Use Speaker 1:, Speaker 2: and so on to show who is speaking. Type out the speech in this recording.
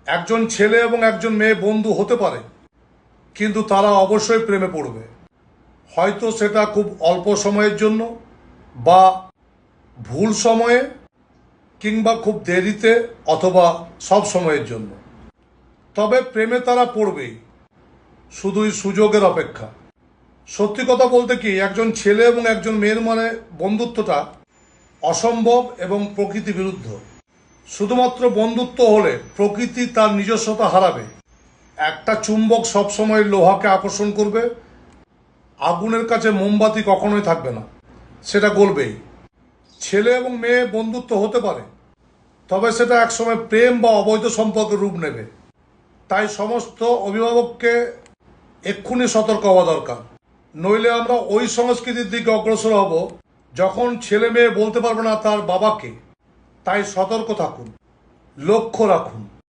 Speaker 1: একজন ছেলে এবং একজন মেয়ে বন্ধু হতে পারে, কিন্তু তারা অবশ্যই প্রেমে পড়বে। হয়তো সেটা খুব অল্প সময়ের জন্য, বা ভুল সময়ে, কিংবা খুব দেরিতে, অথবা সব সময়ের জন্য। তবে প্রেমে তারা পড়বেই, শুধুই সুযোগের অপেক্ষা। সত্যি কথা বলতে কি, একজন ছেলে এবং একজন মেয়ের মানে বন্ধুত্বটা অসম্ভব এবং প্রকৃতি বিরুদ্ধ। শুধুমাত্র বন্ধুত্ব হলে প্রকৃতি তার নিজস্বতা হারাবে। একটা চুম্বক সবসময় লোহাকে আকর্ষণ করবে, আগুনের কাছে মোমবাতি কখনোই থাকবে না, সেটা গলবেই। ছেলে এবং মেয়ে বন্ধুত্ব হতে পারে, তবে সেটা একসময় প্রেম বা অবৈধ সম্পর্কের রূপ নেবে। তাই সমস্ত অভিভাবককে এক্ষুনি সতর্ক হওয়া দরকার। নইলে আমরা ওই সংস্কৃতির দিকে অগ্রসর হব যখন ছেলে মেয়ে বলতে পারবে না তার বাবাকে। তাই সতর্ক থাকুন, লক্ষ্য রাখুন।